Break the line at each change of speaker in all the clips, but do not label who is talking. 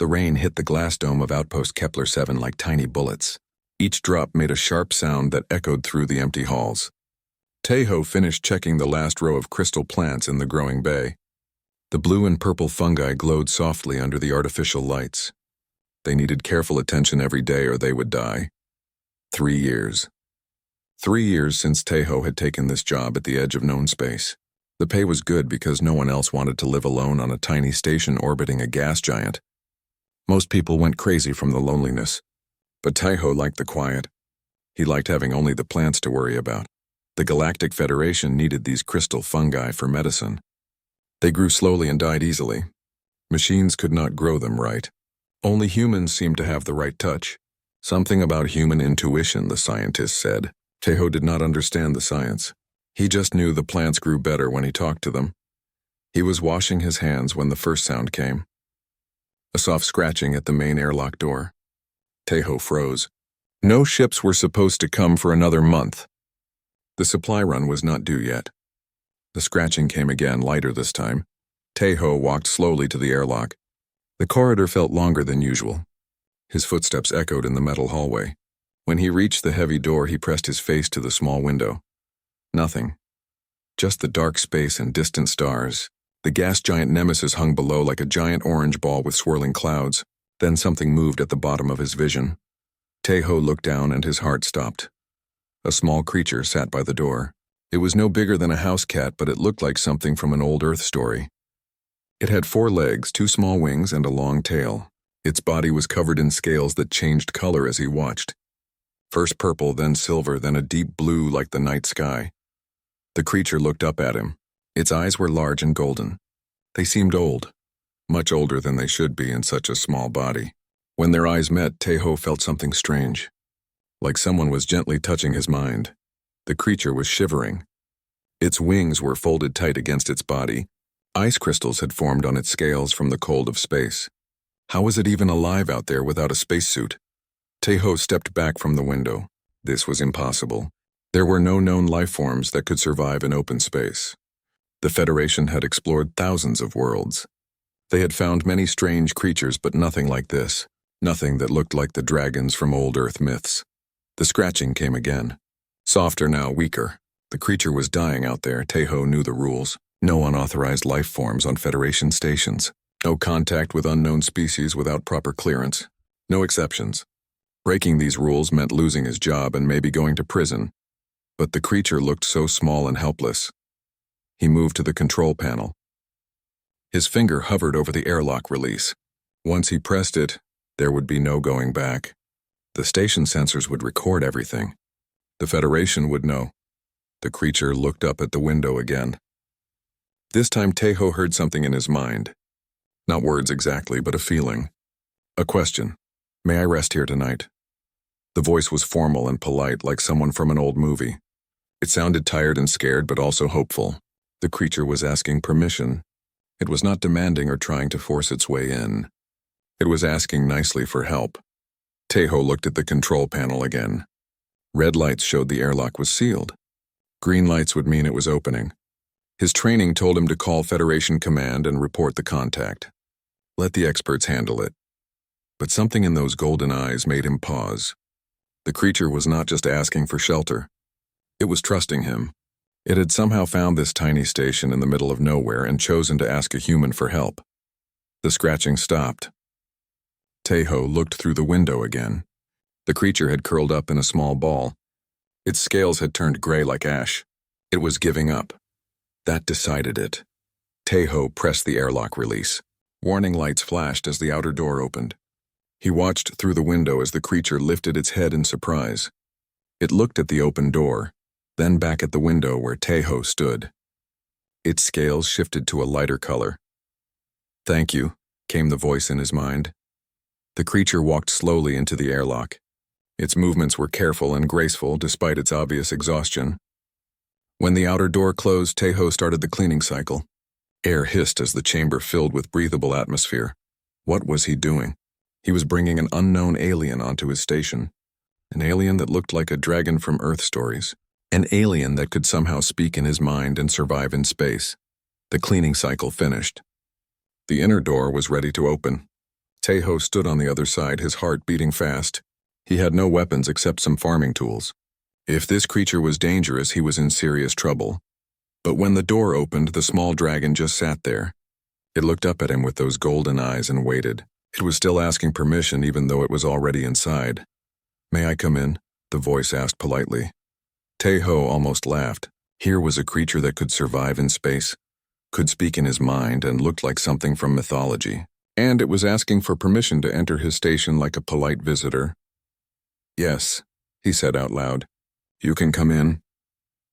The rain hit the glass dome of Outpost Kepler 7 like tiny bullets. Each drop made a sharp sound that echoed through the empty halls. Tejo finished checking the last row of crystal plants in the growing bay. The blue and purple fungi glowed softly under the artificial lights. They needed careful attention every day or they would die. 3 years. 3 years since Tejo had taken this job at the edge of known space. The pay was good because no one else wanted to live alone on a tiny station orbiting a gas giant. Most people went crazy from the loneliness. But Tejo liked the quiet. He liked having only the plants to worry about. The Galactic Federation needed these crystal fungi for medicine. They grew slowly and died easily. Machines could not grow them right. Only humans seemed to have the right touch. Something about human intuition, the scientists said. Tejo did not understand the science. He just knew the plants grew better when he talked to them. He was washing his hands when the first sound came. A soft scratching at the main airlock door. Tejo froze. No ships were supposed to come for another month. The supply run was not due yet. The scratching came again, lighter this time. Tejo walked slowly to the airlock. The corridor felt longer than usual. His footsteps echoed in the metal hallway. When he reached the heavy door, he pressed his face to the small window. Nothing. Just the dark space and distant stars. The gas giant Nemesis hung below like a giant orange ball with swirling clouds. Then something moved at the bottom of his vision. Tejo looked down and his heart stopped. A small creature sat by the door. It was no bigger than a house cat, but it looked like something from an old Earth story. It had 4 legs, 2 small wings, and a long tail. Its body was covered in scales that changed color as he watched. First purple, then silver, then a deep blue like the night sky. The creature looked up at him. Its eyes were large and golden. They seemed old, much older than they should be in such a small body. When their eyes met, Tejo felt something strange, like someone was gently touching his mind. The creature was shivering. Its wings were folded tight against its body. Ice crystals had formed on its scales from the cold of space. How was it even alive out there without a spacesuit? Tejo stepped back from the window. This was impossible. There were no known life forms that could survive in open space. The Federation had explored thousands of worlds. They had found many strange creatures, but nothing like this. Nothing that looked like the dragons from old Earth myths. The scratching came again. Softer now, weaker. The creature was dying out there. Tejo knew the rules. No unauthorized life forms on Federation stations. No contact with unknown species without proper clearance. No exceptions. Breaking these rules meant losing his job and maybe going to prison. But the creature looked so small and helpless. He moved to the control panel. His finger hovered over the airlock release. Once he pressed it, there would be no going back. The station sensors would record everything. The Federation would know. The creature looked up at the window again. This time Tejo heard something in his mind. Not words exactly, but a feeling. A question. May I rest here tonight? The voice was formal and polite, like someone from an old movie. It sounded tired and scared, but also hopeful. The creature was asking permission. It was not demanding or trying to force its way in. It was asking nicely for help. Tejo looked at the control panel again. Red lights showed the airlock was sealed. Green lights would mean it was opening. His training told him to call Federation Command and report the contact. Let the experts handle it. But something in those golden eyes made him pause. The creature was not just asking for shelter. It was trusting him. It had somehow found this tiny station in the middle of nowhere and chosen to ask a human for help. The scratching stopped. Tejo looked through the window again. The creature had curled up in a small ball. Its scales had turned gray like ash. It was giving up. That decided it. Tejo pressed the airlock release. Warning lights flashed as the outer door opened. He watched through the window as the creature lifted its head in surprise. It looked at the open door, then back at the window where Tejo stood. Its scales shifted to a lighter color. "Thank you," came the voice in his mind. The creature walked slowly into the airlock. Its movements were careful and graceful despite its obvious exhaustion. When the outer door closed, Tejo started the cleaning cycle. Air hissed as the chamber filled with breathable atmosphere. What was he doing? He was bringing an unknown alien onto his station. An alien that looked like a dragon from Earth Stories. An alien that could somehow speak in his mind and survive in space. The cleaning cycle finished. The inner door was ready to open. Teho stood on the other side, his heart beating fast. He had no weapons except some farming tools. If this creature was dangerous, he was in serious trouble. But when the door opened, the small dragon just sat there. It looked up at him with those golden eyes and waited. It was still asking permission even though it was already inside. "May I come in?" the voice asked politely. Teho almost laughed. Here was a creature that could survive in space, could speak in his mind, and looked like something from mythology. And it was asking for permission to enter his station like a polite visitor. "Yes," he said out loud. "You can come in."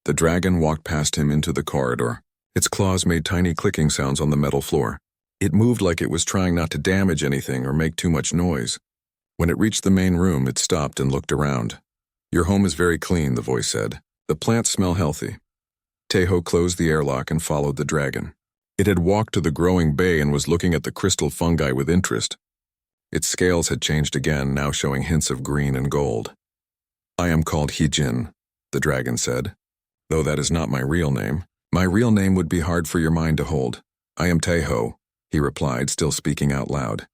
The dragon walked past him into the corridor. Its claws made tiny clicking sounds on the metal floor. It moved like it was trying not to damage anything or make too much noise. When it reached the main room, it stopped and looked around. "Your home is very clean," the voice said. "The plants smell healthy." Teho closed the airlock and followed the dragon. It had walked to the growing bay and was looking at the crystal fungi with interest. Its scales had changed again, now showing hints of green and gold. "I am called Hijin," the dragon said. "Though that is not my real name. My real name would be hard for your mind to hold. I am Teho," he replied, still speaking out loud.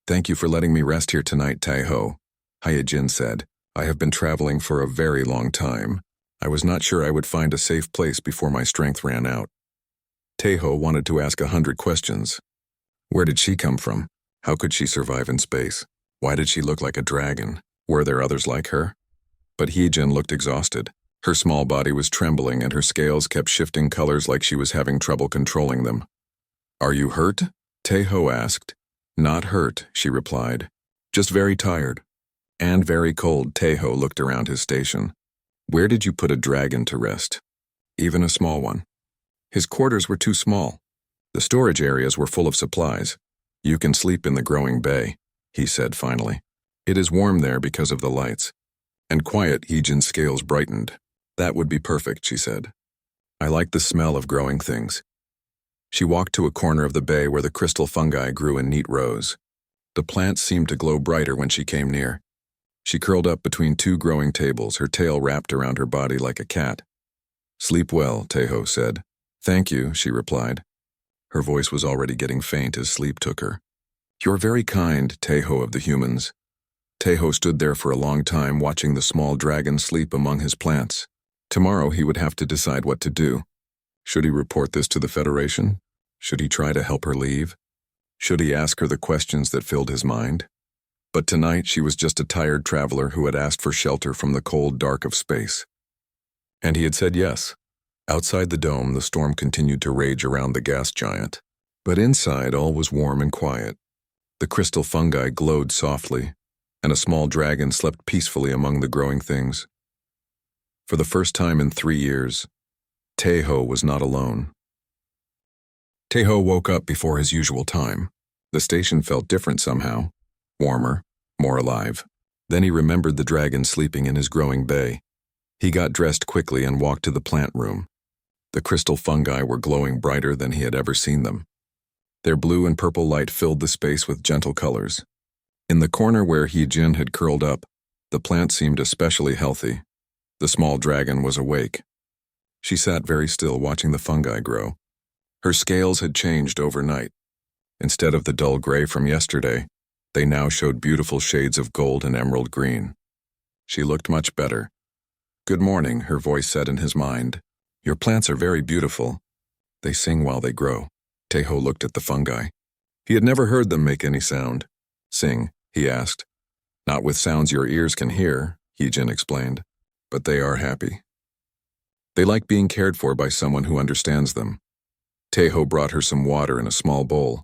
"Thank you for letting me rest here tonight, Teho," Hijin said. "I have been traveling for a very long time. I was not sure I would find a safe place before my strength ran out." Teho wanted to ask 100 questions. Where did she come from? How could she survive in space? Why did she look like a dragon? Were there others like her? But Hijin looked exhausted. Her small body was trembling and her scales kept shifting colors like she was having trouble controlling them. "Are you hurt?" Teho asked. "Not hurt," she replied. "Just very tired." And very cold. Teho looked around his station. "Where did you put a dragon to rest? Even a small one?" His quarters were too small. The storage areas were full of supplies. "You can sleep in the growing bay," he said finally. "It is warm there because of the lights." And quiet. Hijin's scales brightened. "That would be perfect," she said. "I like the smell of growing things." She walked to a corner of the bay where the crystal fungi grew in neat rows. The plants seemed to glow brighter when she came near. She curled up between two growing tables, her tail wrapped around her body like a cat. "Sleep well," Teho said. "Thank you," she replied. Her voice was already getting faint as sleep took her. "You're very kind, Teho of the humans." Teho stood there for a long time watching the small dragon sleep among his plants. Tomorrow he would have to decide what to do. Should he report this to the Federation? Should he try to help her leave? Should he ask her the questions that filled his mind? But tonight she was just a tired traveler who had asked for shelter from the cold dark of space. And he had said yes. Outside the dome, the storm continued to rage around the gas giant. But inside, all was warm and quiet. The crystal fungi glowed softly, and a small dragon slept peacefully among the growing things. For the first time in 3 years, Teho was not alone. Teho woke up before his usual time. The station felt different somehow, warmer, more alive. Then he remembered the dragon sleeping in his growing bay. He got dressed quickly and walked to the plant room. The crystal fungi were glowing brighter than he had ever seen them. Their blue and purple light filled the space with gentle colors. In the corner where Hijin had curled up, the plant seemed especially healthy. The small dragon was awake. She sat very still watching the fungi grow. Her scales had changed overnight. Instead of the dull gray from yesterday, they now showed beautiful shades of gold and emerald green. She looked much better. "Good morning," her voice said in his mind. "Your plants are very beautiful. They sing while they grow." Teho looked at the fungi. He had never heard them make any sound. "Sing?" he asked. "Not with sounds your ears can hear," Hijin explained. "But they are happy. They like being cared for by someone who understands them." Teho brought her some water in a small bowl.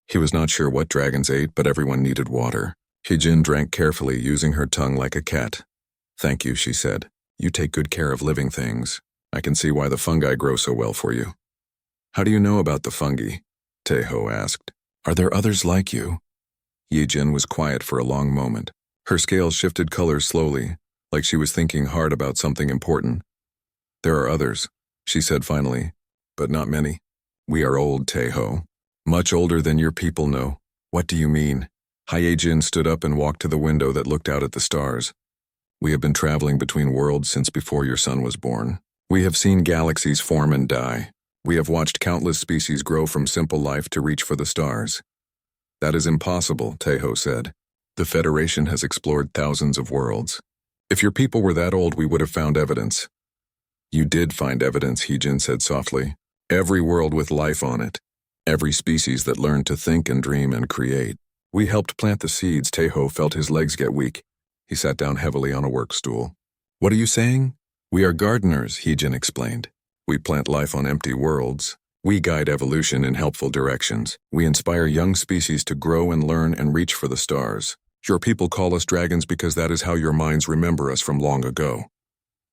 He was not sure what dragons ate, but everyone needed water. Hijin drank carefully, using her tongue like a cat. "Thank you," she said. "You take good care of living things. I can see why the fungi grow so well for you." "How do you know about the fungi?" Teho asked. "Are there others like you?" Hijin was quiet for a long moment. Her scales shifted colors slowly, like she was thinking hard about something important. "There are others," she said finally, "but not many. We are old, Teho. Much older than your people know." "What do you mean?" Hijin stood up and walked to the window that looked out at the stars. "We have been traveling between worlds since before your son was born. We have seen galaxies form and die. We have watched countless species grow from simple life to reach for the stars. That is impossible, Tejo said. The Federation has explored thousands of worlds. If your people were that old, we would have found evidence. You did find evidence, Heejin said softly. Every world with life on it. Every species that learned to think and dream and create. We helped plant the seeds. Tejo felt his legs get weak. He sat down heavily on a work stool. What are you saying? We are gardeners, Heejin explained. We plant life on empty worlds. We guide evolution in helpful directions. We inspire young species to grow and learn and reach for the stars. Your people call us dragons because that is how your minds remember us from long ago.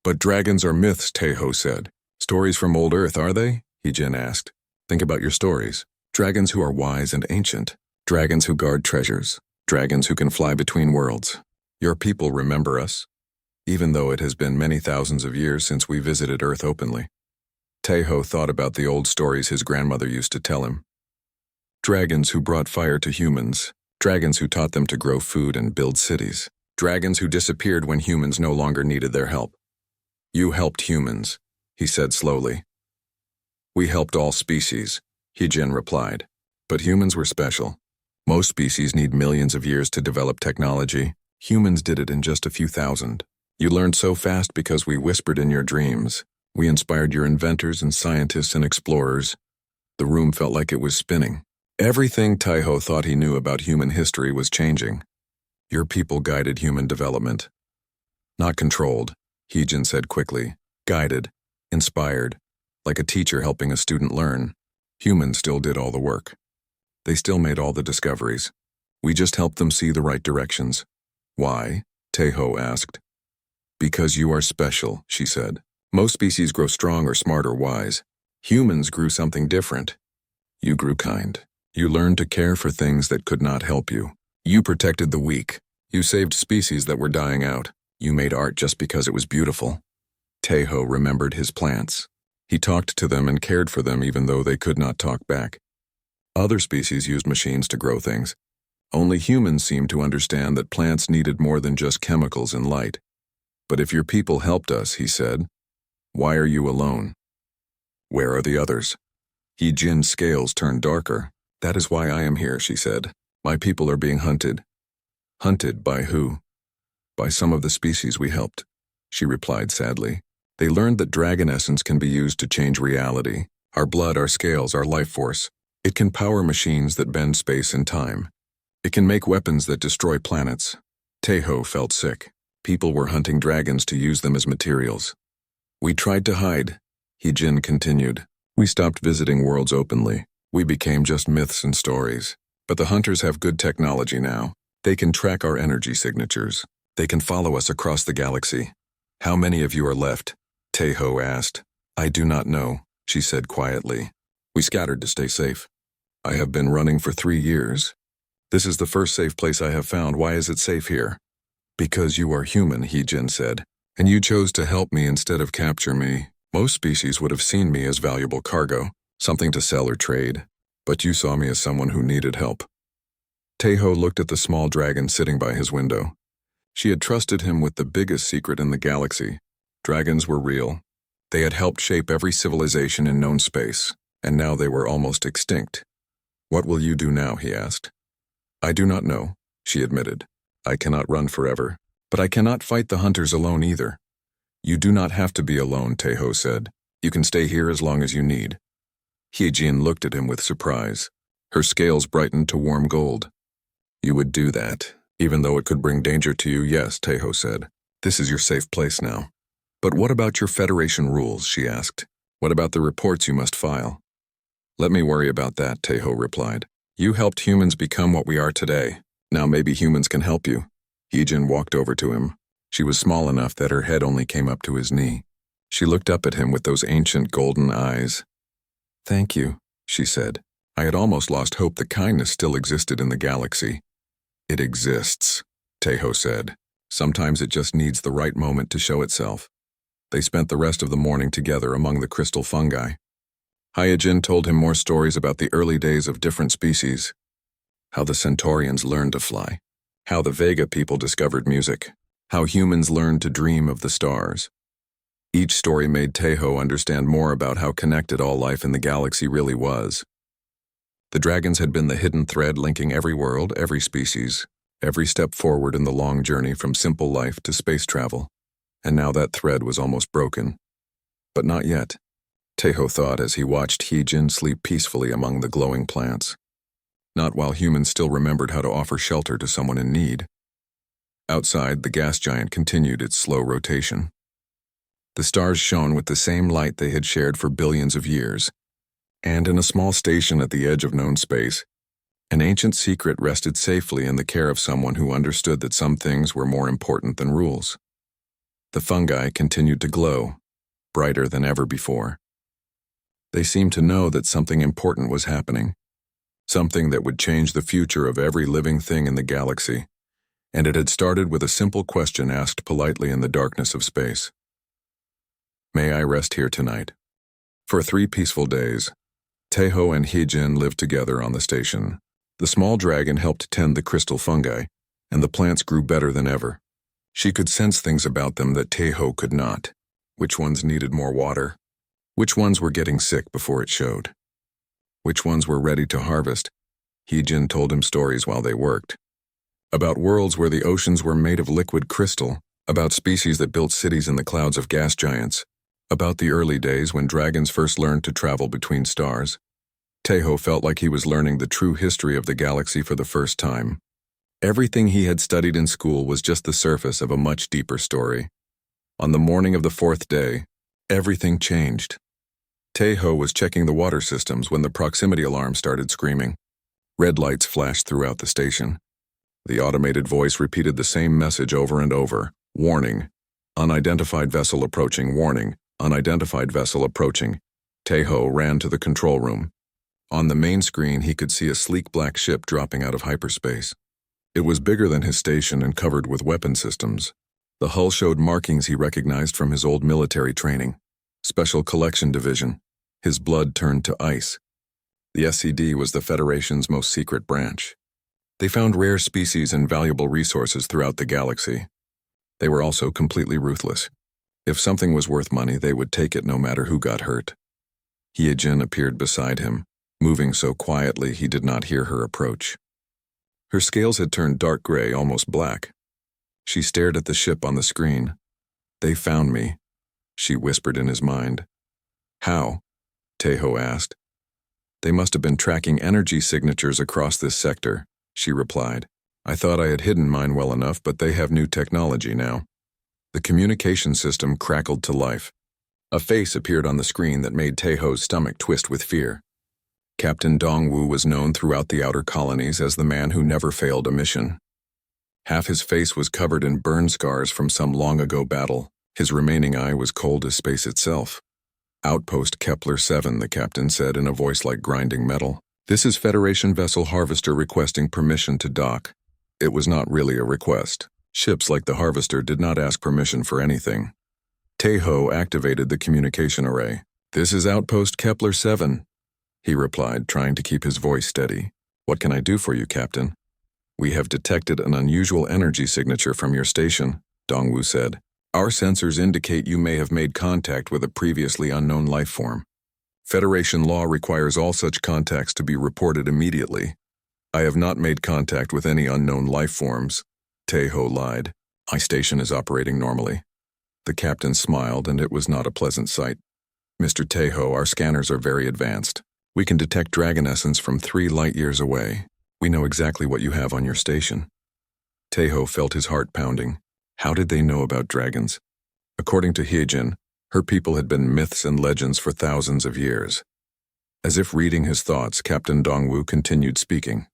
But dragons are myths, Tejo said. Stories from old Earth, are they? Heejin asked. Think about your stories. Dragons who are wise and ancient. Dragons who guard treasures. Dragons who can fly between worlds. Your people remember us, even though it has been many thousands of years since we visited Earth openly. Tejo thought about the old stories his grandmother used to tell him. Dragons who brought fire to humans. Dragons who taught them to grow food and build cities. Dragons who disappeared when humans no longer needed their help. You helped humans, he said slowly. We helped all species, Heejin replied. But humans were special. Most species need millions of years to develop technology. Humans did it in just a few thousand. You learned so fast because we whispered in your dreams. We inspired your inventors and scientists and explorers. The room felt like it was spinning. Everything Tejo thought he knew about human history was changing. Your people guided human development. Not controlled, Heejin said quickly. Guided, inspired, like a teacher helping a student learn. Humans still did all the work. They still made all the discoveries. We just helped them see the right directions. Why? Tejo asked. Because you are special, she said. Most species grow strong or smart or wise. Humans grew something different. You grew kind. You learned to care for things that could not help you. You protected the weak. You saved species that were dying out. You made art just because it was beautiful. Tejo remembered his plants. He talked to them and cared for them even though they could not talk back. Other species used machines to grow things. Only humans seemed to understand that plants needed more than just chemicals and light. But if your people helped us, he said, why are you alone? Where are the others? Heejin's scales turned darker. That is why I am here, she said. My people are being hunted. Hunted by who? By some of the species we helped, she replied sadly. They learned that dragon essence can be used to change reality. Our blood, our scales, our life force. It can power machines that bend space and time. It can make weapons that destroy planets. Tejo felt sick. People were hunting dragons to use them as materials. We tried to hide, Heejin continued. We stopped visiting worlds openly. We became just myths and stories. But the hunters have good technology now. They can track our energy signatures. They can follow us across the galaxy. How many of you are left? Tejo asked. I do not know, she said quietly. We scattered to stay safe. I have been running for 3 years. This is the first safe place I have found. Why is it safe here? Because you are human, Heejin said. And you chose to help me instead of capture me. Most species would have seen me as valuable cargo, something to sell or trade. But you saw me as someone who needed help. Tejo looked at the small dragon sitting by his window. She had trusted him with the biggest secret in the galaxy. Dragons were real. They had helped shape every civilization in known space, and now they were almost extinct. What will you do now, he asked. I do not know, she admitted. I cannot run forever, but I cannot fight the hunters alone either. You do not have to be alone, Tejo said. You can stay here as long as you need. Heejin looked at him with surprise. Her scales brightened to warm gold. You would do that, even though it could bring danger to you, yes, Tejo said. This is your safe place now. But what about your Federation rules, she asked. What about the reports you must file? Let me worry about that, Tejo replied. You helped humans become what we are today. Now maybe humans can help you. Heejin walked over to him. She was small enough that her head only came up to his knee. She looked up at him with those ancient golden eyes. Thank you, she said. I had almost lost hope that kindness still existed in the galaxy. It exists, Tejo said. Sometimes it just needs the right moment to show itself. They spent the rest of the morning together among the crystal fungi. Heejin told him more stories about the early days of different species. How the Centaurians learned to fly. How the Vega people discovered music. How humans learned to dream of the stars. Each story made Tejo understand more about how connected all life in the galaxy really was. The dragons had been the hidden thread linking every world, every species, every step forward in the long journey from simple life to space travel. And now that thread was almost broken. But not yet, Teho thought as he watched Heejin sleep peacefully among the glowing plants. Not while humans still remembered how to offer shelter to someone in need. Outside, the gas giant continued its slow rotation. The stars shone with the same light they had shared for billions of years, and in a small station at the edge of known space, an ancient secret rested safely in the care of someone who understood that some things were more important than rules. The fungi continued to glow, brighter than ever before. They seemed to know that something important was happening, something that would change the future of every living thing in the galaxy, and it had started with a simple question asked politely in the darkness of space. May I rest here tonight? For 3 peaceful days, Teho and Heejin lived together on the station. The small dragon helped tend the crystal fungi, and the plants grew better than ever. She could sense things about them that Teho could not. Which ones needed more water? Which ones were getting sick before it showed? Which ones were ready to harvest? Heejin told him stories while they worked. About worlds where the oceans were made of liquid crystal, about species that built cities in the clouds of gas giants, about the early days when dragons first learned to travel between stars. Teho felt like he was learning the true history of the galaxy for the first time. Everything he had studied in school was just the surface of a much deeper story. On the morning of the 4th day, everything changed. Teho was checking the water systems when the proximity alarm started screaming. Red lights flashed throughout the station. The automated voice repeated the same message over and over. Warning. Unidentified vessel approaching. Warning. Unidentified vessel approaching. Teho ran to the control room. On the main screen, he could see a sleek black ship dropping out of hyperspace. It was bigger than his station and covered with weapon systems. The hull showed markings he recognized from his old military training. Special Collection Division. His blood turned to ice. The SCD was the Federation's most secret branch. They found rare species and valuable resources throughout the galaxy. They were also completely ruthless. If something was worth money, they would take it no matter who got hurt. Heejin appeared beside him, moving so quietly he did not hear her approach. Her scales had turned dark gray, almost black. She stared at the ship on the screen. They found me, she whispered in his mind. How? Teho asked. They must have been tracking energy signatures across this sector, she replied. I thought I had hidden mine well enough, but they have new technology now. The communication system crackled to life. A face appeared on the screen that made Teho's stomach twist with fear. Captain Dongwu was known throughout the outer colonies as the man who never failed a mission. Half his face was covered in burn scars from some long-ago battle. His remaining eye was cold as space itself. Outpost Kepler 7, the captain said in a voice like grinding metal. This is Federation Vessel Harvester requesting permission to dock. It was not really a request. Ships like the Harvester did not ask permission for anything. Teho activated the communication array. This is Outpost Kepler 7, he replied, trying to keep his voice steady. What can I do for you, Captain? We have detected an unusual energy signature from your station, Dongwu said. Our sensors indicate you may have made contact with a previously unknown life form. Federation law requires all such contacts to be reported immediately. I have not made contact with any unknown life forms, Teho lied. My station is operating normally. The captain smiled, and it was not a pleasant sight. Mr. Teho, our scanners are very advanced. We can detect dragon essence from 3 light years away. We know exactly what you have on your station. Teho felt his heart pounding. How did they know about dragons? According to Heejin, her people had been myths and legends for thousands of years. As if reading his thoughts, Captain Dongwu continued speaking.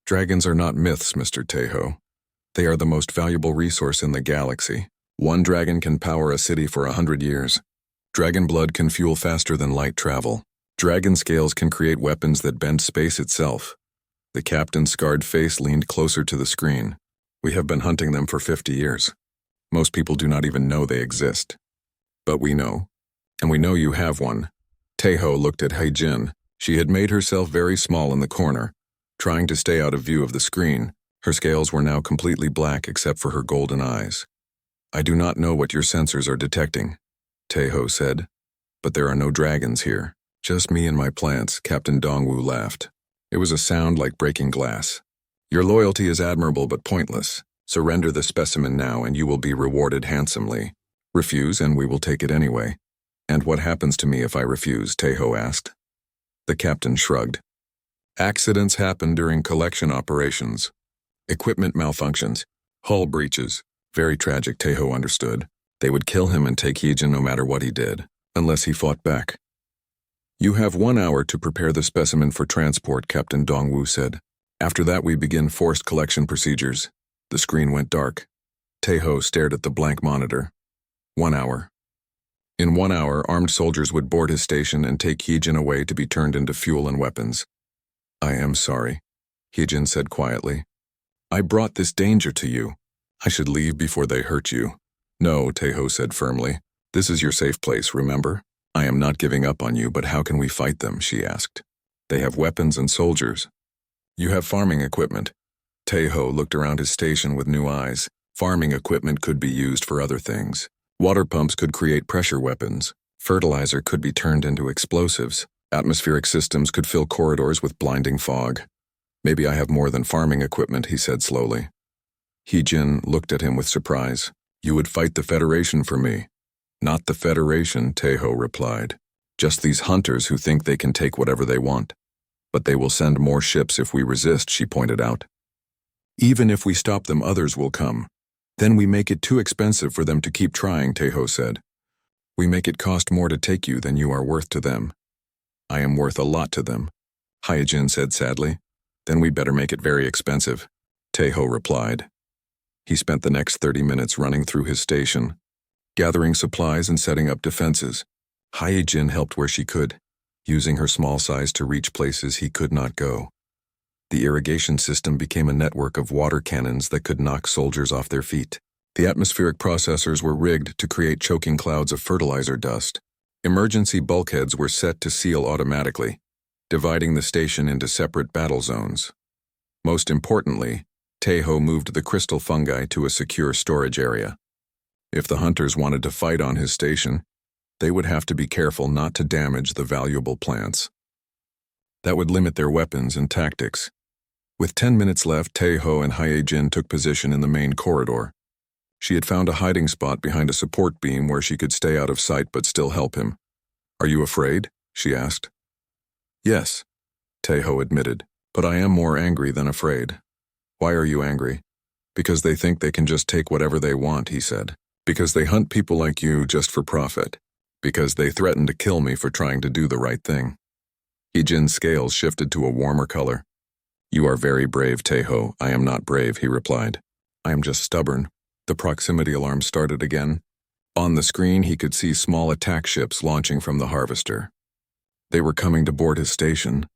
Dragons are not myths, Mr. Teho. They are the most valuable resource in the galaxy. 1 dragon can power a city for 100 years. Dragon blood can fuel faster than light travel. Dragon scales can create weapons that bend space itself. The captain's scarred face leaned closer to the screen. We have been hunting them for 50 years. Most people do not even know they exist. But we know. And we know you have one. Teho looked at Heijin. She had made herself very small in the corner, trying to stay out of view of the screen. Her scales were now completely black except for her golden eyes. I do not know what your sensors are detecting, Teho said. But there are no dragons here. Just me and my plants, Captain Dongwu laughed. It was a sound like breaking glass. Your loyalty is admirable but pointless. Surrender the specimen now and you will be rewarded handsomely. Refuse and we will take it anyway. And what happens to me if I refuse? Tejo asked. The captain shrugged. Accidents happen during collection operations. Equipment malfunctions. Hull breaches. Very tragic, Tejo understood. They would kill him and take Heejin no matter what he did, unless he fought back. You have 1 hour to prepare the specimen for transport, Captain Dongwu said. After that we begin forced collection procedures. The screen went dark. Tejo stared at the blank monitor. 1 hour. In 1 hour, armed soldiers would board his station and take Heejin away to be turned into fuel and weapons. I am sorry, Heejin said quietly. I brought this danger to you. I should leave before they hurt you. No, Tejo said firmly. This is your safe place, remember? I am not giving up on you, but how can we fight them? She asked. They have weapons and soldiers. You have farming equipment. Tejo looked around his station with new eyes. Farming equipment could be used for other things. Water pumps could create pressure weapons. Fertilizer could be turned into explosives. Atmospheric systems could fill corridors with blinding fog. Maybe I have more than farming equipment, he said slowly. Heejin looked at him with surprise. You would fight the Federation for me. Not the Federation, Tejo replied. Just these hunters who think they can take whatever they want. But they will send more ships if we resist, she pointed out. Even if we stop them, others will come. Then we make it too expensive for them to keep trying, Tejo said. We make it cost more to take you than you are worth to them. I am worth a lot to them, Hyojin said sadly. Then we better make it very expensive, Tejo replied. He spent the next 30 minutes running through his station, gathering supplies and setting up defenses. Hyojin helped where she could, using her small size to reach places he could not go. The irrigation system became a network of water cannons that could knock soldiers off their feet. The atmospheric processors were rigged to create choking clouds of fertilizer dust. Emergency bulkheads were set to seal automatically, dividing the station into separate battle zones. Most importantly, Tejo moved the crystal fungi to a secure storage area. If the hunters wanted to fight on his station, they would have to be careful not to damage the valuable plants. That would limit their weapons and tactics. With 10 minutes left, Tejo and Hyojin took position in the main corridor. She had found a hiding spot behind a support beam where she could stay out of sight but still help him. Are you afraid? She asked. Yes, Tejo admitted, but I am more angry than afraid. Why are you angry? Because they think they can just take whatever they want, he said. Because they hunt people like you just for profit. Because they threaten to kill me for trying to do the right thing. Heejin's scales shifted to a warmer color. You are very brave, Tejo. I am not brave, he replied. I am just stubborn. The proximity alarm started again. On the screen, he could see small attack ships launching from the harvester. They were coming to board his station.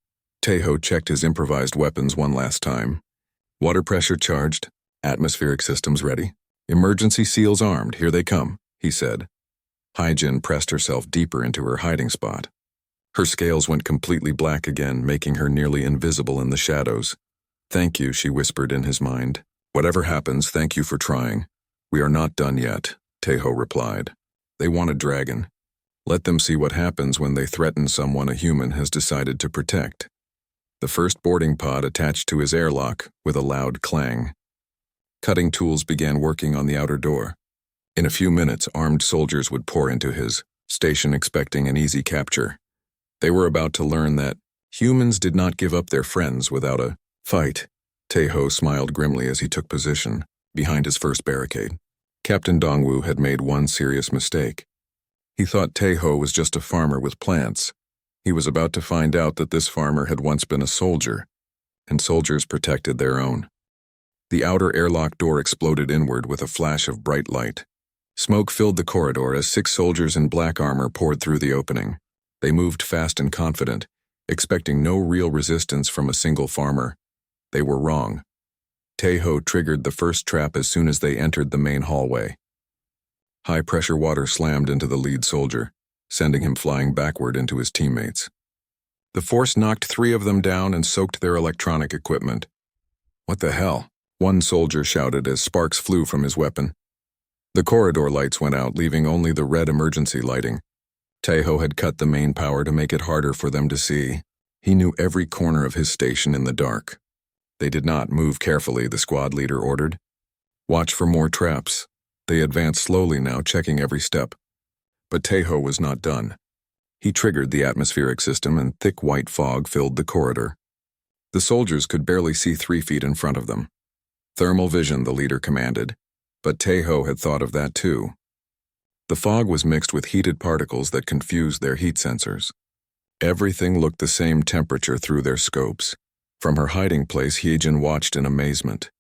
Tejo checked his improvised weapons one last time. Water pressure charged. Atmospheric systems ready. Emergency seals armed. Here they come, he said. Hyojin pressed herself deeper into her hiding spot. Her scales went completely black again, making her nearly invisible in the shadows. Thank you, she whispered in his mind. Whatever happens, thank you for trying. We are not done yet, Tejo replied. They want a dragon. Let them see what happens when they threaten someone a human has decided to protect. The first boarding pod attached to his airlock with a loud clang. Cutting tools began working on the outer door. In a few minutes, armed soldiers would pour into his station expecting an easy capture. They were about to learn that humans did not give up their friends without a fight. Tejo smiled grimly as he took position behind his first barricade. Captain Dongwu had made one serious mistake. He thought Tejo was just a farmer with plants. He was about to find out that this farmer had once been a soldier, and soldiers protected their own. The outer airlock door exploded inward with a flash of bright light. Smoke filled the corridor as 6 soldiers in black armor poured through the opening. They moved fast and confident, expecting no real resistance from a single farmer. They were wrong. Tejo triggered the first trap as soon as they entered the main hallway. High-pressure water slammed into the lead soldier, sending him flying backward into his teammates. The force knocked 3 of them down and soaked their electronic equipment. What the hell? One soldier shouted as sparks flew from his weapon. The corridor lights went out, leaving only the red emergency lighting. Tejo had cut the main power to make it harder for them to see. He knew every corner of his station in the dark. They did not move carefully, the squad leader ordered. Watch for more traps. They advanced slowly now, checking every step. But Tejo was not done. He triggered the atmospheric system and thick white fog filled the corridor. The soldiers could barely see 3 feet in front of them. Thermal vision, the leader commanded. But Tejo had thought of that too. The fog was mixed with heated particles that confused their heat sensors. Everything looked the same temperature through their scopes. From her hiding place, Hyejin watched in amazement.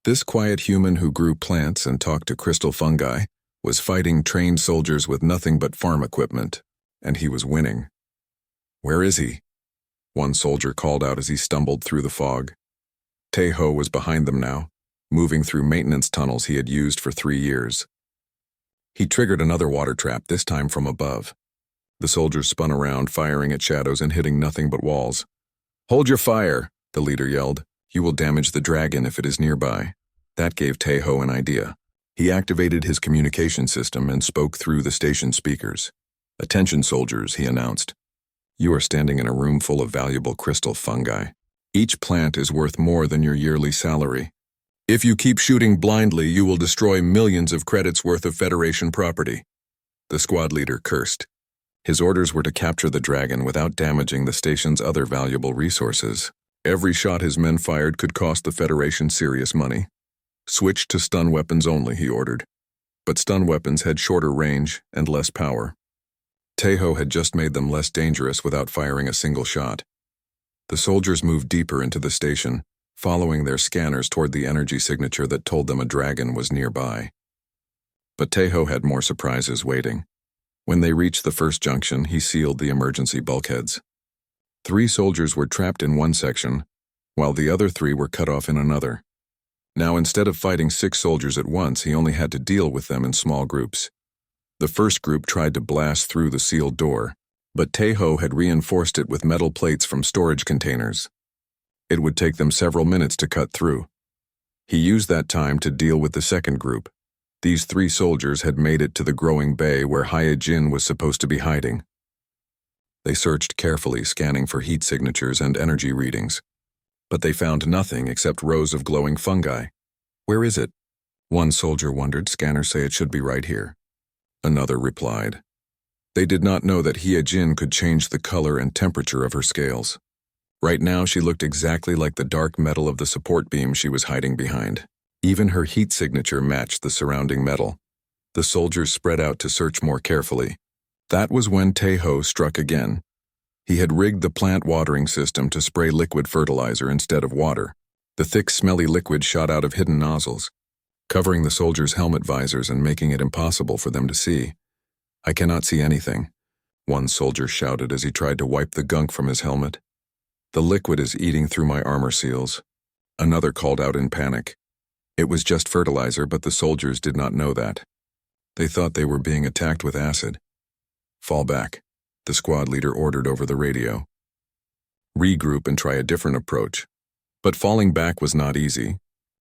This quiet human who grew plants and talked to crystal fungi was fighting trained soldiers with nothing but farm equipment, and he was winning. "Where is he?" one soldier called out as he stumbled through the fog. Tejo was behind them now, moving through maintenance tunnels he had used for 3 years. He triggered another water trap, this time from above. The soldiers spun around, firing at shadows and hitting nothing but walls. "Hold your fire," the leader yelled. "You will damage the dragon if it is nearby." That gave Tejo an idea. He activated his communication system and spoke through the station speakers. "Attention, soldiers," he announced. "You are standing in a room full of valuable crystal fungi. Each plant is worth more than your yearly salary. If you keep shooting blindly, you will destroy millions of credits worth of Federation property." The squad leader cursed. His orders were to capture the dragon without damaging the station's other valuable resources. Every shot his men fired could cost the Federation serious money. "Switch to stun weapons only," he ordered. But stun weapons had shorter range and less power. Tejo had just made them less dangerous without firing a single shot. The soldiers moved deeper into the station, following their scanners toward the energy signature that told them a dragon was nearby. But Tejo had more surprises waiting. When they reached the first junction, he sealed the emergency bulkheads. 3 soldiers were trapped in one section, while the other 3 were cut off in another. Now, instead of fighting 6 soldiers at once, he only had to deal with them in small groups. The first group tried to blast through the sealed door, but Tejo had reinforced it with metal plates from storage containers. It would take them several minutes to cut through. He used that time to deal with the second group. These 3 soldiers had made it to the growing bay where Hyejin was supposed to be hiding. They searched carefully, scanning for heat signatures and energy readings. But they found nothing except rows of glowing fungi. "Where is it?" one soldier wondered. "Scanners say it should be right here." Another replied. They did not know that Hyejin could change the color and temperature of her scales. Right now she looked exactly like the dark metal of the support beam she was hiding behind. Even her heat signature matched the surrounding metal. The soldiers spread out to search more carefully. That was when Tejo struck again. He had rigged the plant watering system to spray liquid fertilizer instead of water. The thick, smelly liquid shot out of hidden nozzles, covering the soldiers' helmet visors and making it impossible for them to see. "I cannot see anything," one soldier shouted as he tried to wipe the gunk from his helmet. "The liquid is eating through my armor seals." Another called out in panic. It was just fertilizer, but the soldiers did not know that. They thought they were being attacked with acid. "Fall back," the squad leader ordered over the radio. "Regroup and try a different approach." But falling back was not easy.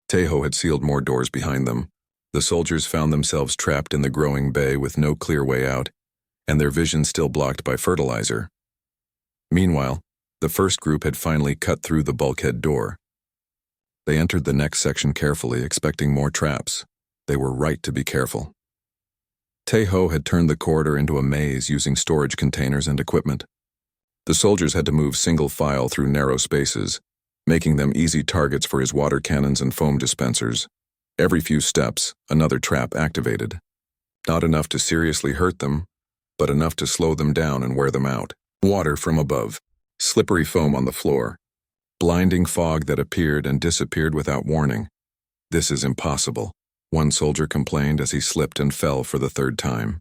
Tejo had sealed more doors behind them. The soldiers found themselves trapped in the growing bay with no clear way out, and their vision still blocked by fertilizer. Meanwhile, the first group had finally cut through the bulkhead door. They entered the next section carefully, expecting more traps. They were right to be careful. Tejo had turned the corridor into a maze using storage containers and equipment. The soldiers had to move single file through narrow spaces, making them easy targets for his water cannons and foam dispensers. Every few steps, another trap activated. Not enough to seriously hurt them, but enough to slow them down and wear them out. Water from above, slippery foam on the floor, blinding fog that appeared and disappeared without warning. "This is impossible," one soldier complained as he slipped and fell for the 3rd time.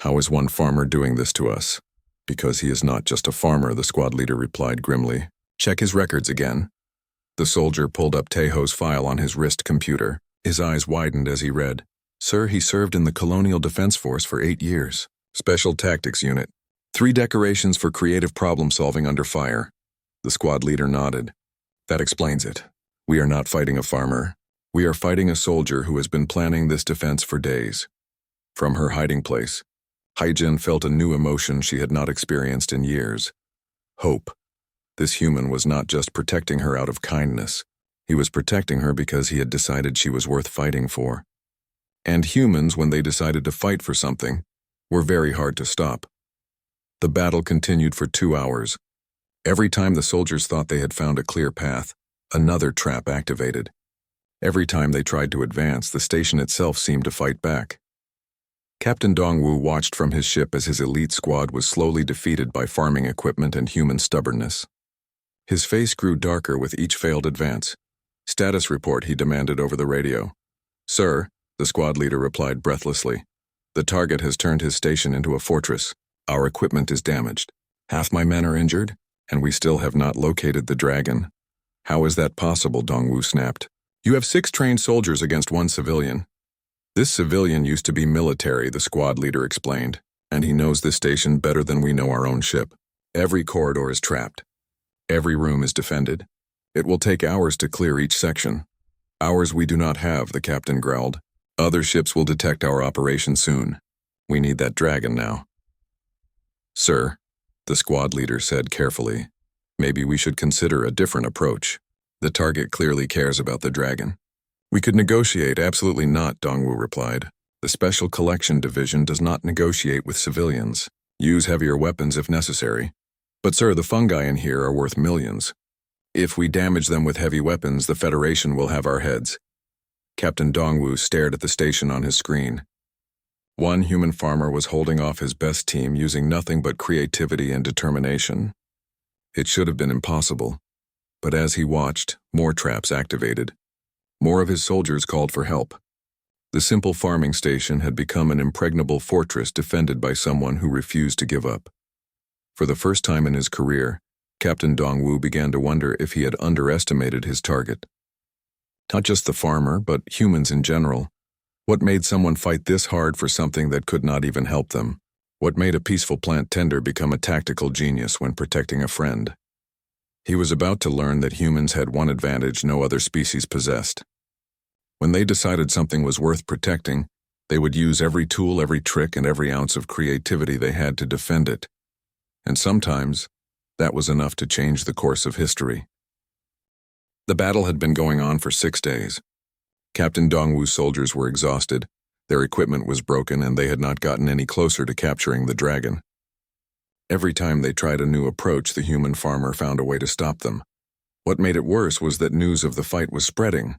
"How is one farmer doing this to us?" "Because he is not just a farmer," the squad leader replied grimly. "Check his records again." The soldier pulled up Tejo's file on his wrist computer. His eyes widened as he read. "Sir, he served in the Colonial Defense Force for 8 years. Special Tactics Unit. 3 decorations for creative problem-solving under fire." The squad leader nodded. "That explains it. We are not fighting a farmer. We are fighting a soldier who has been planning this defense for days." From her hiding place, Hyejin felt a new emotion she had not experienced in years. Hope. This human was not just protecting her out of kindness. He was protecting her because he had decided she was worth fighting for. And humans, when they decided to fight for something, were very hard to stop. The battle continued for 2 hours. Every time the soldiers thought they had found a clear path, another trap activated. Every time they tried to advance, the station itself seemed to fight back. Captain Dongwu watched from his ship as his elite squad was slowly defeated by farming equipment and human stubbornness. His face grew darker with each failed advance. "Status report," he demanded over the radio. "Sir," the squad leader replied breathlessly. "The target has turned his station into a fortress. Our equipment is damaged. Half my men are injured, and we still have not located the dragon." "How is that possible?" Dongwu snapped. "You have 6 trained soldiers against 1 civilian. This civilian used to be military," the squad leader explained, "and he knows this station better than we know our own ship. Every corridor is trapped. Every room is defended. It will take hours to clear each section. Hours we do not have," the captain growled. "Other ships will detect our operation soon. We need that dragon now." "Sir," the squad leader said carefully, "maybe we should consider a different approach. The target clearly cares about the dragon." "We could negotiate." "Absolutely not," Dongwu replied. "The Special Collection Division does not negotiate with civilians. Use heavier weapons if necessary. But sir, the fungi in here are worth millions. If we damage them with heavy weapons, the Federation will have our heads." Captain Dongwu stared at the station on his screen. One human farmer was holding off his best team using nothing but creativity and determination. It should have been impossible. But as he watched, more traps activated. More of his soldiers called for help. The simple farming station had become an impregnable fortress defended by someone who refused to give up. For the first time in his career, Captain Dongwu began to wonder if he had underestimated his target. Not just the farmer, but humans in general. What made someone fight this hard for something that could not even help them? What made a peaceful plant tender become a tactical genius when protecting a friend? He was about to learn that humans had one advantage no other species possessed. When they decided something was worth protecting, they would use every tool, every trick, and every ounce of creativity they had to defend it. And sometimes, that was enough to change the course of history. The battle had been going on for 6 days. Captain Dongwu's soldiers were exhausted, their equipment was broken, and they had not gotten any closer to capturing the dragon. Every time they tried a new approach, the human farmer found a way to stop them. What made it worse was that news of the fight was spreading.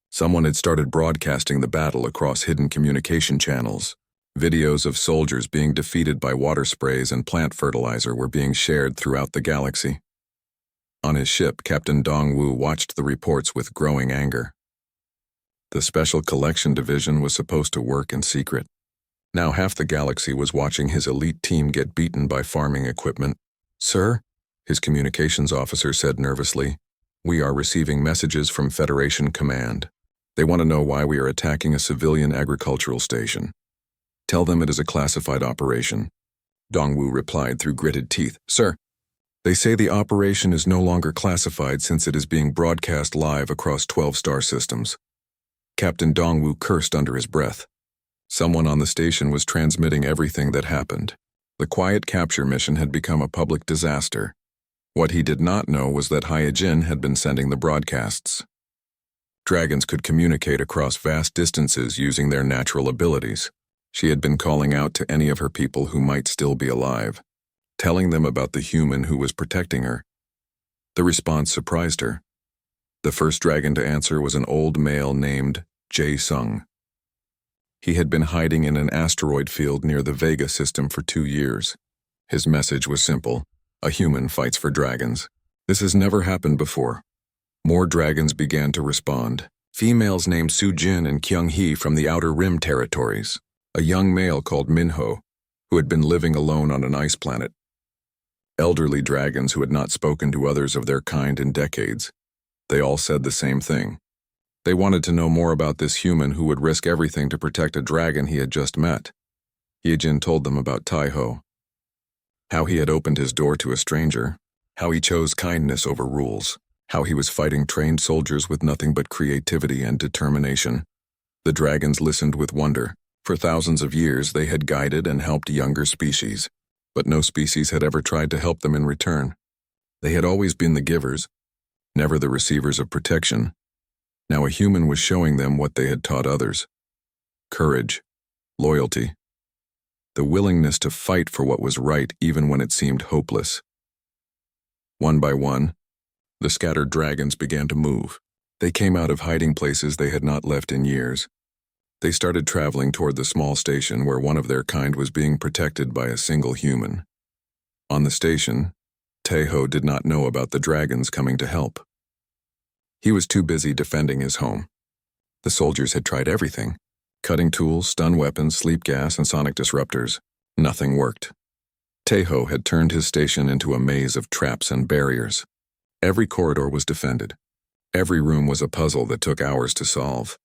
Someone had started broadcasting the battle across hidden communication channels. Videos of soldiers being defeated by water sprays and plant fertilizer were being shared throughout the galaxy. On his ship, Captain Dongwu watched the reports with growing anger. The Special Collection Division was supposed to work in secret. Now half the galaxy was watching his elite team get beaten by farming equipment. "Sir," his communications officer said nervously, "we are receiving messages from Federation Command. They want to know why we are attacking a civilian agricultural station. Tell them it is a classified operation." Dongwu replied through gritted teeth, "Sir, they say the operation is no longer classified since it is being broadcast live across 12 star systems." Captain Dongwu cursed under his breath. Someone on the station was transmitting everything that happened. The quiet capture mission had become a public disaster. What he did not know was that Hyojin had been sending the broadcasts. Dragons could communicate across vast distances using their natural abilities. She had been calling out to any of her people who might still be alive, telling them about the human who was protecting her. The response surprised her. The first dragon to answer was an old male named Jae-sung. He had been hiding in an asteroid field near the Vega system for 2 years. His message was simple: a human fights for dragons. This has never happened before. More dragons began to respond. Females named Sujin and Kyung-hee from the Outer Rim territories. A young male called Minho, who had been living alone on an ice planet. Elderly dragons who had not spoken to others of their kind in decades. They all said the same thing. They wanted to know more about this human who would risk everything to protect a dragon he had just met. Hyojin told them about Taiho, how he had opened his door to a stranger, how he chose kindness over rules, how he was fighting trained soldiers with nothing but creativity and determination. The dragons listened with wonder. For thousands of years, they had guided and helped younger species, but no species had ever tried to help them in return. They had always been the givers, never the receivers of protection. Now a human was showing them what they had taught others. Courage, loyalty, the willingness to fight for what was right even when it seemed hopeless. One by one, the scattered dragons began to move. They came out of hiding places they had not left in years. They started traveling toward the small station where one of their kind was being protected by a single human. On the station, Taeho did not know about the dragons coming to help. He was too busy defending his home. The soldiers had tried everything: cutting tools, stun weapons, sleep gas, and sonic disruptors. Nothing worked. Taeho had turned his station into a maze of traps and barriers. Every corridor was defended. Every room was a puzzle that took hours to solve.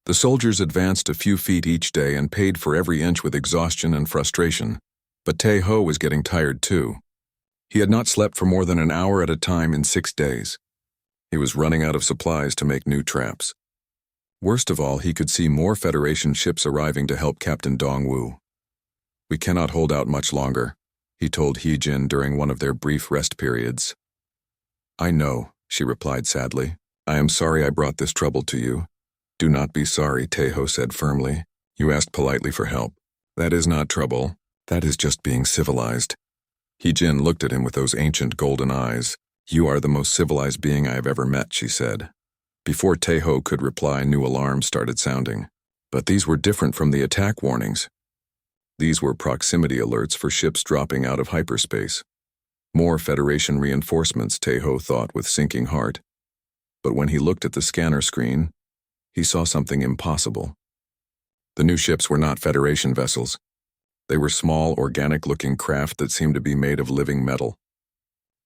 The soldiers advanced a few feet each day and paid for every inch with exhaustion and frustration. But Taeho was getting tired too. He had not slept for more than an hour at a time in 6 days. He was running out of supplies to make new traps. Worst of all, he could see more Federation ships arriving to help Captain Dongwu. "We cannot hold out much longer," he told Heejin during one of their brief rest periods. "I know," she replied sadly. "I am sorry I brought this trouble to you." "Do not be sorry," Taeho said firmly. "You asked politely for help. That is not trouble. That is just being civilized." Heejin looked at him with those ancient golden eyes. "You are the most civilized being I have ever met," she said. Before Taeho could reply, new alarms started sounding. But these were different from the attack warnings. These were proximity alerts for ships dropping out of hyperspace. More Federation reinforcements, Taeho thought with sinking heart. But when he looked at the scanner screen, he saw something impossible. The new ships were not Federation vessels. They were small, organic-looking craft that seemed to be made of living metal.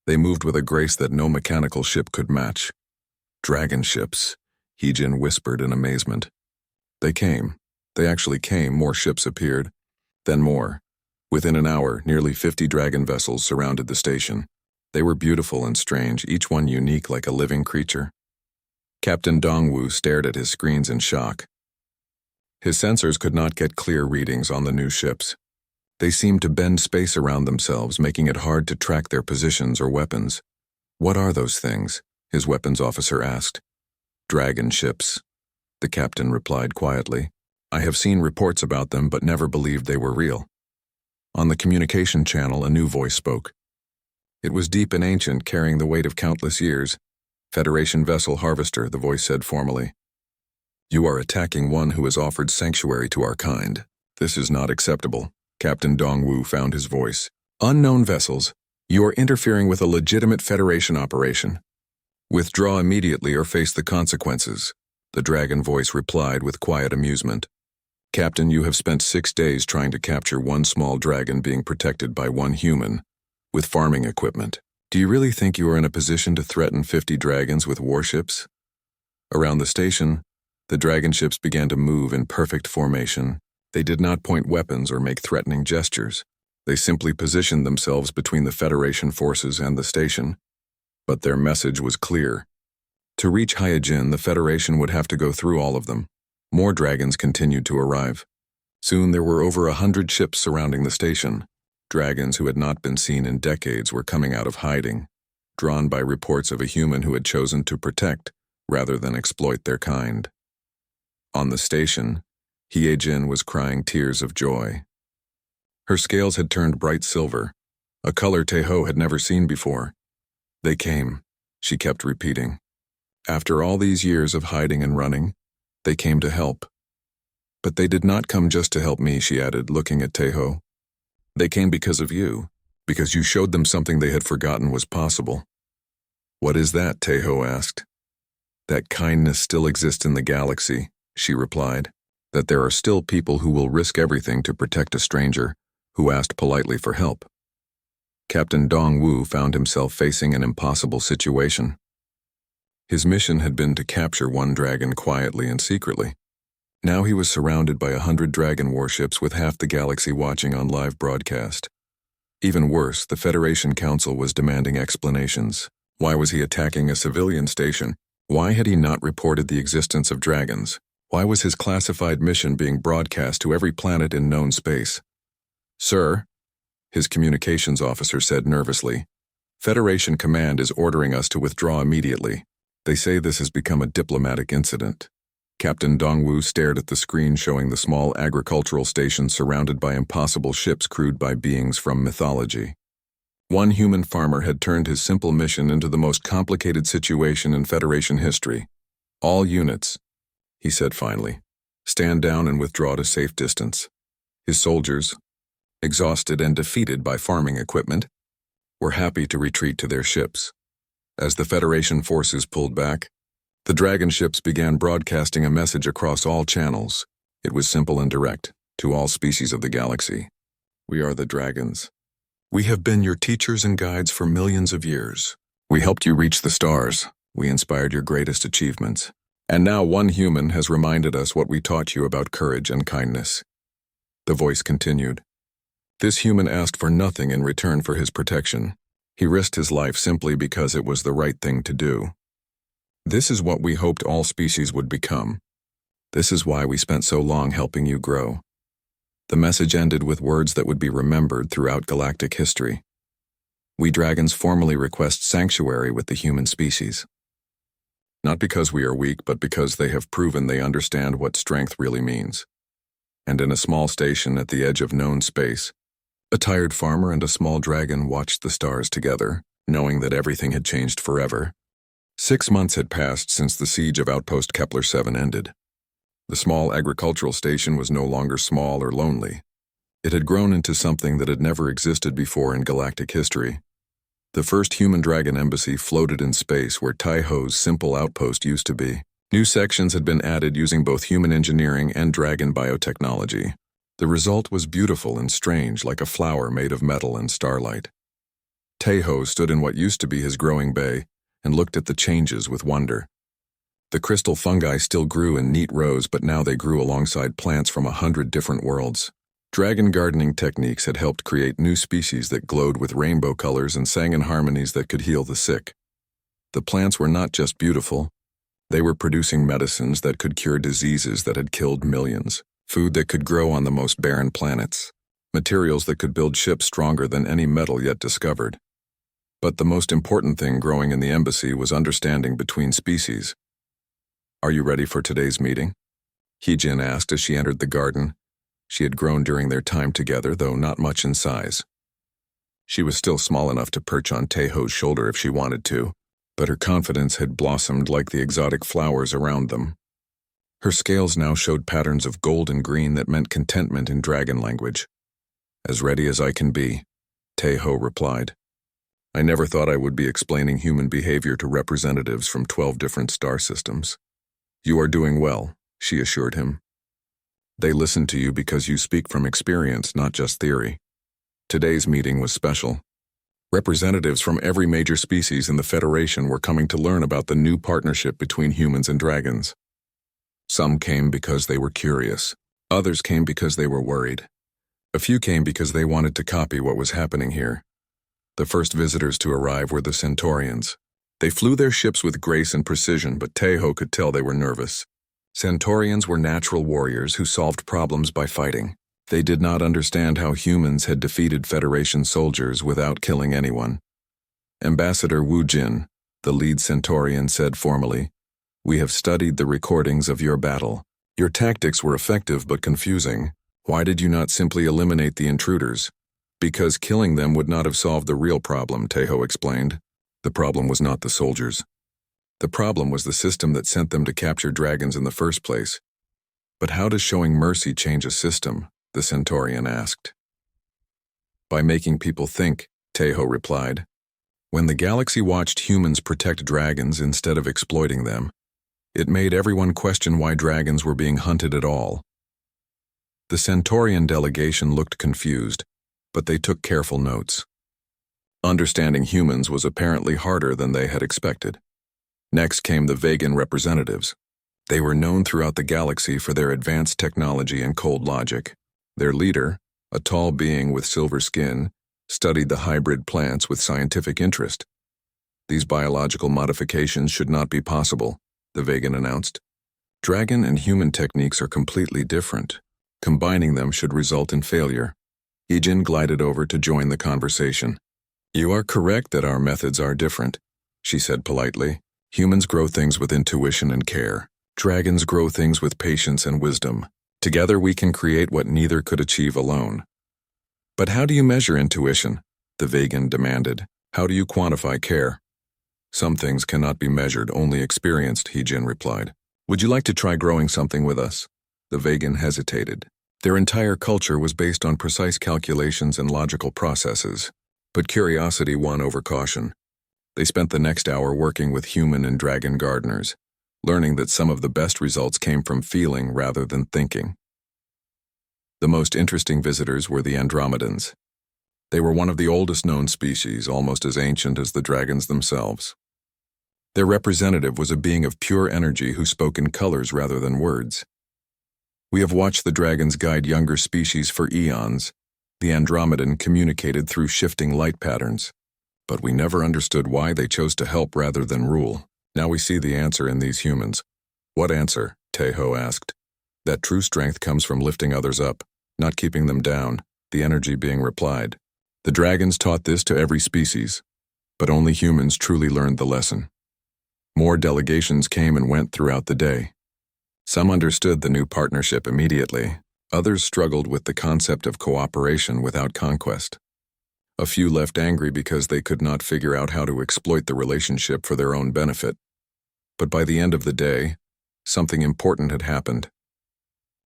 They moved with a grace that no mechanical ship could match. "Dragon ships," Heejin whispered in amazement. They came. They actually came. More ships appeared. Then more. Within an hour, nearly 50 dragon vessels surrounded the station. They were beautiful and strange, each one unique like a living creature. Captain Dongwu stared at his screens in shock. His sensors could not get clear readings on the new ships. They seemed to bend space around themselves, making it hard to track their positions or weapons. "What are those things?" his weapons officer asked. "Dragon ships," the captain replied quietly. "I have seen reports about them but never believed they were real." On the communication channel, a new voice spoke. It was deep and ancient, carrying the weight of countless years. "Federation vessel Harvester," the voice said formally. "You are attacking one who has offered sanctuary to our kind. This is not acceptable." Captain Dongwu found his voice. "Unknown vessels, you are interfering with a legitimate Federation operation. Withdraw immediately or face the consequences," the dragon voice replied with quiet amusement. "Captain, you have spent 6 days trying to capture one small dragon being protected by one human, with farming equipment. Do you really think you are in a position to threaten 50 dragons with warships?" Around the station, the dragon ships began to move in perfect formation. They did not point weapons or make threatening gestures. They simply positioned themselves between the Federation forces and the station. But their message was clear. To reach Hyojin, the Federation would have to go through all of them. More dragons continued to arrive. Soon there were over 100 ships surrounding the station. Dragons who had not been seen in decades were coming out of hiding, drawn by reports of a human who had chosen to protect rather than exploit their kind. On the station, Hyojin was crying tears of joy. Her scales had turned bright silver, a color Taeho had never seen before. "They came," she kept repeating. "After all these years of hiding and running, they came to help. But they did not come just to help me," she added, looking at Taeho. "They came because of you, because you showed them something they had forgotten was possible." "What is that?" Taeho asked. "That kindness still exists in the galaxy," she replied. "That there are still people who will risk everything to protect a stranger who asked politely for help." Captain Dongwu found himself facing an impossible situation. His mission had been to capture one dragon quietly and secretly. Now he was surrounded by 100 dragon warships with half the galaxy watching on live broadcast. Even worse, the Federation Council was demanding explanations. Why was he attacking a civilian station? Why had he not reported the existence of dragons? Why was his classified mission being broadcast to every planet in known space? "Sir," his communications officer said nervously, Federation Command is ordering us to withdraw immediately. They say this has become a diplomatic incident. Captain Dongwu stared at the screen showing the small agricultural station surrounded by impossible ships crewed by beings from mythology. One human farmer had turned his simple mission into the most complicated situation in Federation history. All units, he said finally, stand down and withdraw to safe distance. His soldiers, exhausted and defeated by farming equipment, were happy to retreat to their ships. As the Federation forces pulled back, the dragon ships began broadcasting a message across all channels. It was simple and direct, to all species of the galaxy. We are the dragons. We have been your teachers and guides for millions of years. We helped you reach the stars. We inspired your greatest achievements. And now one human has reminded us what we taught you about courage and kindness. The voice continued. This human asked for nothing in return for his protection. He risked his life simply because it was the right thing to do. This is what we hoped all species would become. This is why we spent so long helping you grow. The message ended with words that would be remembered throughout galactic history. We dragons formally request sanctuary with the human species. Not because we are weak, but because they have proven they understand what strength really means. And in a small station at the edge of known space, a tired farmer and a small dragon watched the stars together, knowing that everything had changed forever. 6 months had passed since the siege of Outpost Kepler 7 ended. The small agricultural station was no longer small or lonely. It had grown into something that had never existed before in galactic history. The first human dragon embassy floated in space where Tai-Ho's simple outpost used to be. New sections had been added using both human engineering and dragon biotechnology. The result was beautiful and strange, like a flower made of metal and starlight. Tai-Ho stood in what used to be his growing bay and looked at the changes with wonder. The crystal fungi still grew in neat rows, but now they grew alongside plants from 100 different worlds. Dragon gardening techniques had helped create new species that glowed with rainbow colors and sang in harmonies that could heal the sick. The plants were not just beautiful, they were producing medicines that could cure diseases that had killed millions. Food that could grow on the most barren planets, materials that could build ships stronger than any metal yet discovered. But the most important thing growing in the embassy was understanding between species. Are you ready for today's meeting? Heejin asked as she entered the garden. She had grown during their time together, though not much in size. She was still small enough to perch on Tai-Ho's shoulder if she wanted to, but her confidence had blossomed like the exotic flowers around them. Her scales now showed patterns of gold and green that meant contentment in dragon language. As ready as I can be, Tai-Ho replied. I never thought I would be explaining human behavior to representatives from 12 different star systems. You are doing well, she assured him. They listen to you because you speak from experience, not just theory. Today's meeting was special. Representatives from every major species in the Federation were coming to learn about the new partnership between humans and dragons. Some came because they were curious. Others came because they were worried. A few came because they wanted to copy what was happening here. The first visitors to arrive were the Centaurians. They flew their ships with grace and precision, but Tai-Ho could tell they were nervous. Centaurians were natural warriors who solved problems by fighting. They did not understand how humans had defeated Federation soldiers without killing anyone. Ambassador Wu Jin, the lead Centaurian, said formally, We have studied the recordings of your battle. Your tactics were effective but confusing. Why did you not simply eliminate the intruders? Because killing them would not have solved the real problem, Tai-Ho explained. The problem was not the soldiers. The problem was the system that sent them to capture dragons in the first place. But how does showing mercy change a system? The Centaurian asked. By making people think, Tai-Ho replied. When the galaxy watched humans protect dragons instead of exploiting them, it made everyone question why dragons were being hunted at all. The Centaurian delegation looked confused, but they took careful notes. Understanding humans was apparently harder than they had expected. Next came the Vegan representatives. They were known throughout the galaxy for their advanced technology and cold logic. Their leader, a tall being with silver skin, studied the hybrid plants with scientific interest. These biological modifications should not be possible, the Vegan announced. Dragon and human techniques are completely different. Combining them should result in failure. Heejin glided over to join the conversation. You are correct that our methods are different, she said politely. Humans grow things with intuition and care. Dragons grow things with patience and wisdom. Together we can create what neither could achieve alone. But how do you measure intuition? The vegan demanded. How do you quantify care? Some things cannot be measured, only experienced, Heejin replied. Would you like to try growing something with us? The vegan hesitated. Their entire culture was based on precise calculations and logical processes. But curiosity won over caution. They spent the next hour working with human and dragon gardeners, learning that some of the best results came from feeling rather than thinking. The most interesting visitors were the Andromedans. They were one of the oldest known species, almost as ancient as the dragons themselves. Their representative was a being of pure energy who spoke in colors rather than words. We have watched the dragons guide younger species for eons. The Andromedan communicated through shifting light patterns. But we never understood why they chose to help rather than rule. Now we see the answer in these humans. What answer? Taeho asked. That true strength comes from lifting others up, not keeping them down, the energy being replied. The dragons taught this to every species, but only humans truly learned the lesson. More delegations came and went throughout the day. Some understood the new partnership immediately. Others struggled with the concept of cooperation without conquest. A few left angry because they could not figure out how to exploit the relationship for their own benefit. But by the end of the day, something important had happened.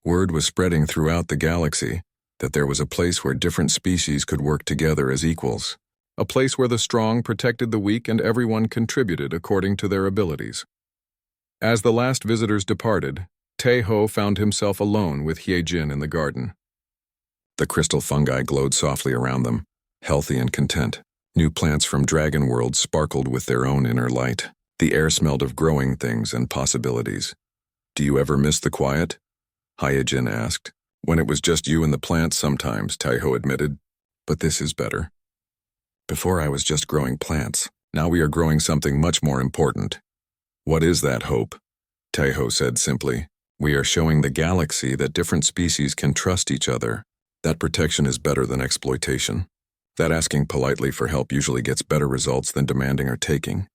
Word was spreading throughout the galaxy that there was a place where different species could work together as equals. A place where the strong protected the weak and everyone contributed according to their abilities. As the last visitors departed, Taeho found himself alone with Hyejin in the garden. The crystal fungi glowed softly around them, healthy and content. New plants from Dragon World sparkled with their own inner light. The air smelled of growing things and possibilities. Do you ever miss the quiet? Hyejin asked. When it was just you and the plants sometimes, Taeho admitted. But this is better. Before I was just growing plants. Now we are growing something much more important. What is that hope? Taeho said simply. We are showing the galaxy that different species can trust each other. That protection is better than exploitation. That asking politely for help usually gets better results than demanding or taking.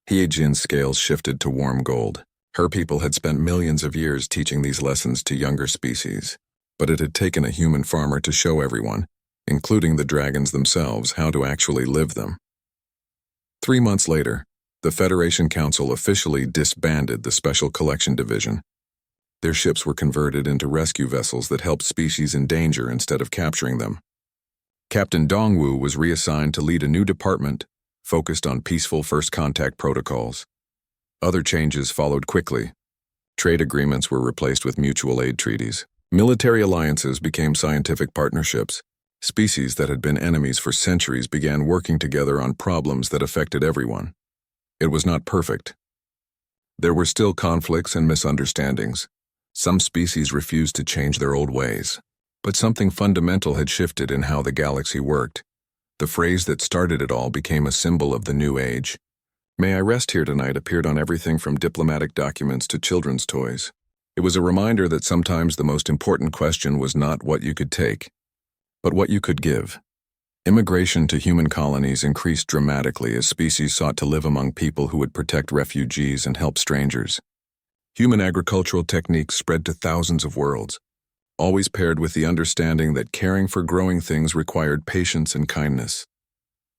Hyejin's scales shifted to warm gold. Her people had spent millions of years teaching these lessons to younger species. But it had taken a human farmer to show everyone, including the dragons themselves, how to actually live them. 3 months later, the Federation Council officially disbanded the Special Collection Division. Their ships were converted into rescue vessels that helped species in danger instead of capturing them. Captain Dongwu was reassigned to lead a new department focused on peaceful first contact protocols. Other changes followed quickly. Trade agreements were replaced with mutual aid treaties. Military alliances became scientific partnerships. Species that had been enemies for centuries began working together on problems that affected everyone. It was not perfect. There were still conflicts and misunderstandings. Some species refused to change their old ways. But something fundamental had shifted in how the galaxy worked. The phrase that started it all became a symbol of the new age. May I rest here tonight appeared on everything from diplomatic documents to children's toys. It was a reminder that sometimes the most important question was not what you could take, but what you could give. Immigration to human colonies increased dramatically as species sought to live among people who would protect refugees and help strangers. Human agricultural techniques spread to thousands of worlds, always paired with the understanding that caring for growing things required patience and kindness.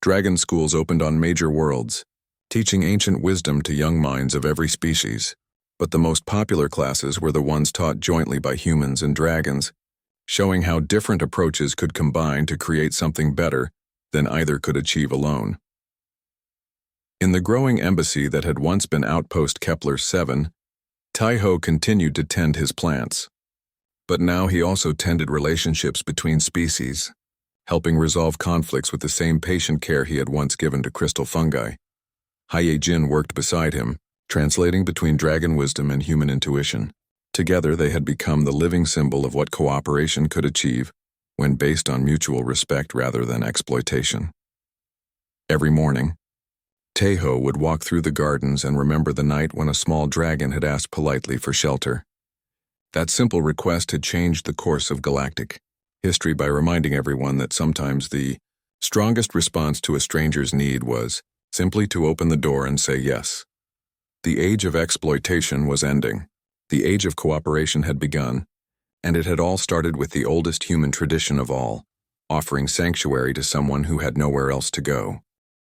Dragon schools opened on major worlds, teaching ancient wisdom to young minds of every species. But the most popular classes were the ones taught jointly by humans and dragons, showing how different approaches could combine to create something better than either could achieve alone. In the growing embassy that had once been Outpost Kepler 7, Taeho continued to tend his plants. But now he also tended relationships between species, helping resolve conflicts with the same patient care he had once given to crystal fungi. Hyejin worked beside him, translating between dragon wisdom and human intuition. Together they had become the living symbol of what cooperation could achieve when based on mutual respect rather than exploitation. Every morning, Taeho would walk through the gardens and remember the night when a small dragon had asked politely for shelter. That simple request had changed the course of galactic history by reminding everyone that sometimes the Strongest response to a stranger's need was simply to open the door and say yes. The age of exploitation was ending. The age of cooperation had begun, and it had all started with the oldest human tradition of all, offering sanctuary to someone who had nowhere else to go.